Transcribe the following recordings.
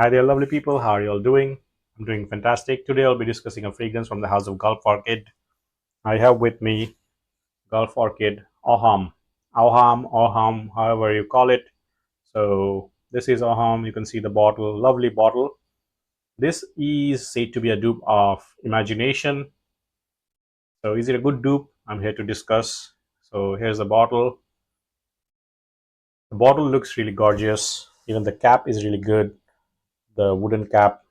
Hi there, lovely people. How are you all doing? I'm doing fantastic. Today I'll be discussing a fragrance from the house of Gulf Orchid. I have with me Gulf Orchid Awham. Awham, however you call it. So this is Awham. You can see the bottle, lovely bottle. This is said to be a dupe of Imagination. So is it a good dupe? I'm here to discuss. So here's the bottle. The bottle looks really gorgeous. Even the cap is really good. The wooden cap.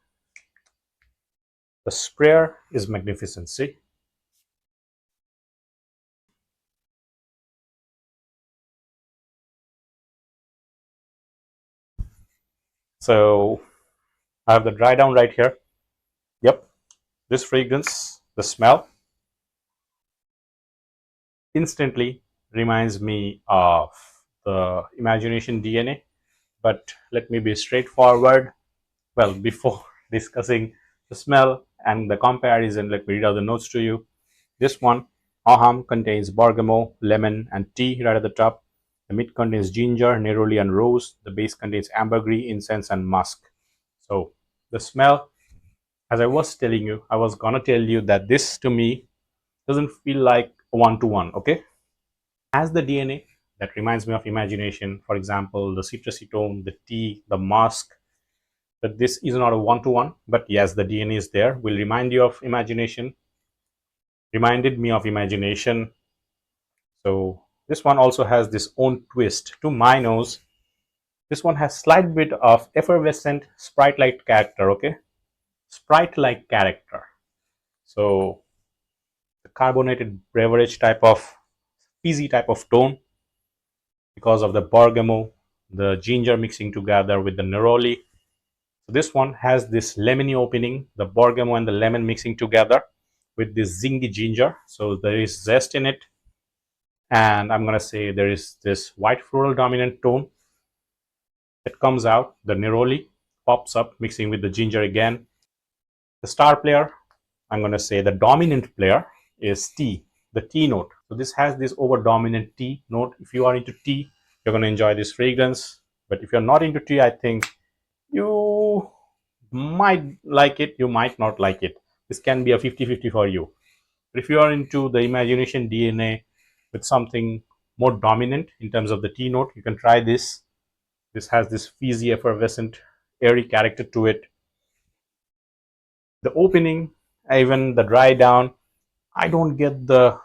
The sprayer is magnificent. See? So I have the dry down right here. Yep, this fragrance, the smell instantly reminds me of the Imagination DNA. But let me be straightforward. Well, before discussing the smell and the comparison, let me read out the notes to you. This one, Aham, contains bergamot, lemon, and tea right at the top. The mid contains ginger, neroli, and rose. The base contains ambergris, incense, and musk. So the smell, as I was telling you, I was gonna tell you that this to me doesn't feel like one to one. Okay, has the DNA that reminds me of Imagination. For example, the citrusy tone, the tea, the musk. But this is not a one to one. But yes, the DNA is there. Will remind you of Imagination. Reminded me of Imagination. So this one also has this own twist to my nose. This one has slight bit of effervescent sprite-like character. Okay, sprite-like character. So the carbonated beverage type of fizzy type of tone because of the bergamot, the ginger mixing together with the neroli. So this one has this lemony opening, the bergamot and the lemon mixing together with this zingy ginger. So there is zest in it. And I'm going to say there is this white floral dominant tone that comes out. The neroli pops up mixing with the ginger again. The star player, I'm going to say the dominant player is tea, the tea note. So this has this over dominant tea note. If you are into tea, you're going to enjoy this fragrance. But if you're not into tea, I think you might like it, you might not like it. This can be a 50-50 for you. But if you are into the Imagination DNA with something more dominant in terms of the tea note, you can try this. This has this fizzy, effervescent, airy character to it. The opening, even the dry down, I don't get the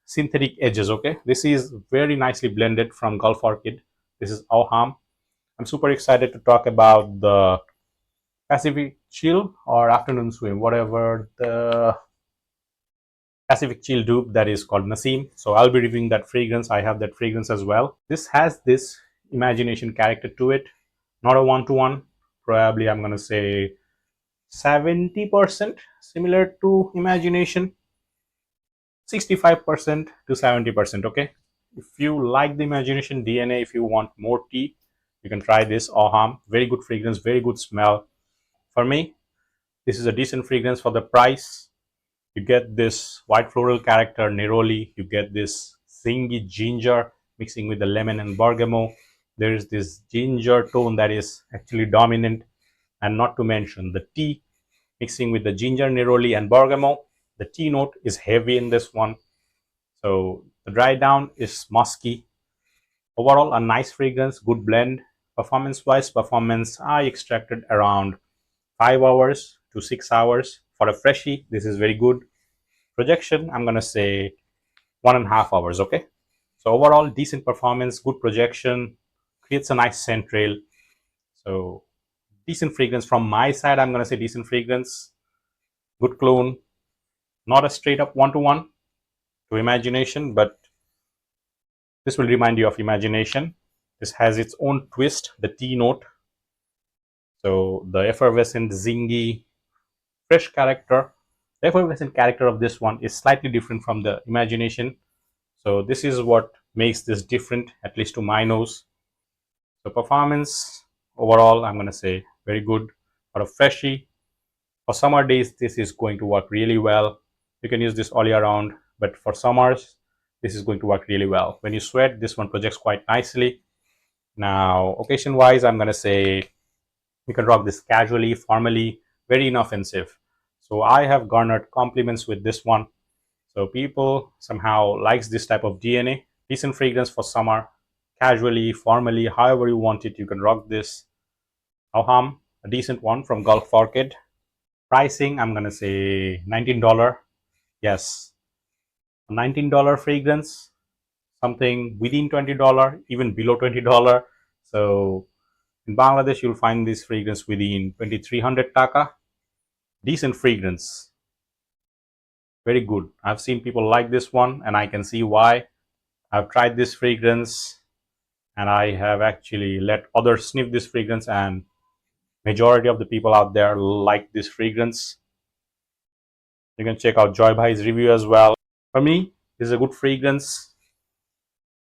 synthetic edges. Okay, this is very nicely blended from Gulf Orchid. This is Awham. I'm super excited to talk about the Pacific Chill or Afternoon Swim, whatever the Pacific Chill dupe that is called Nassim. So I'll be reviewing that fragrance. I have that fragrance as well. This has this Imagination character to it, not a one to one. Probably I'm gonna say 70% similar to Imagination, 65% to 70%. Okay, if you like the Imagination DNA, if you want more tea, you can try this Oham. Very good fragrance, very good smell. For me, this is a decent fragrance for the price. You get this white floral character neroli, you get this zingy ginger mixing with the lemon and bergamot. There is this ginger tone that is actually dominant, and not to mention the tea mixing with the ginger neroli and bergamot. The tea note is heavy in this one. So the dry down is musky. Overall, a nice fragrance, good blend. Performance wise, performance I extracted around 5 hours to 6 hours. For a freshie, this is very good. Projection, I'm gonna say 1.5 hours. Okay, so overall decent performance, good projection, creates a nice scent trail. So decent fragrance from my side. I'm gonna say decent fragrance, good clone, not a straight up one to one to Imagination, but this will remind you of Imagination. This has its own twist, the tea note. So the effervescent, zingy, fresh character. The effervescent character of this one is slightly different from the Imagination. So this is what makes this different, at least to my nose. So performance overall, I'm gonna say very good. For a freshie, for summer days, this is going to work really well. You can use this all year round, but for summers, this is going to work really well. When you sweat, this one projects quite nicely. Now, occasion wise, I'm gonna say You can rock this casually, formally, very inoffensive. So I have garnered compliments with this one. So people somehow likes this type of DNA. Decent fragrance for summer, casually, formally, however you want it. You can rock this. Awham, a decent one from Gulf Orchid. Pricing, I'm gonna say $19. Yes, $19 fragrance, something within $20, even below $20. So in Bangladesh, you'll find this fragrance within 2300 taka. Decent fragrance, very good. I've seen people like this one, and I can see why. I've tried this fragrance, and I have actually let others sniff this fragrance, and majority of the people out there like this fragrance. You can check out Joy Bhai's review as well. For me, this is a good fragrance.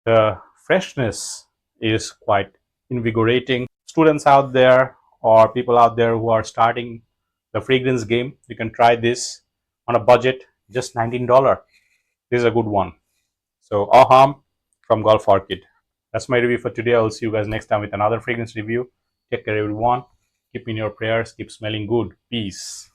The freshness is quite invigorating. Students out there or people out there who are starting the fragrance game, you can try this on a budget, just $19. This is a good one. So Awham from Gulf Orchid. That's my review for today. I'll see you guys next time with another fragrance review. Take care, everyone. Keep in your prayers. Keep smelling good. Peace.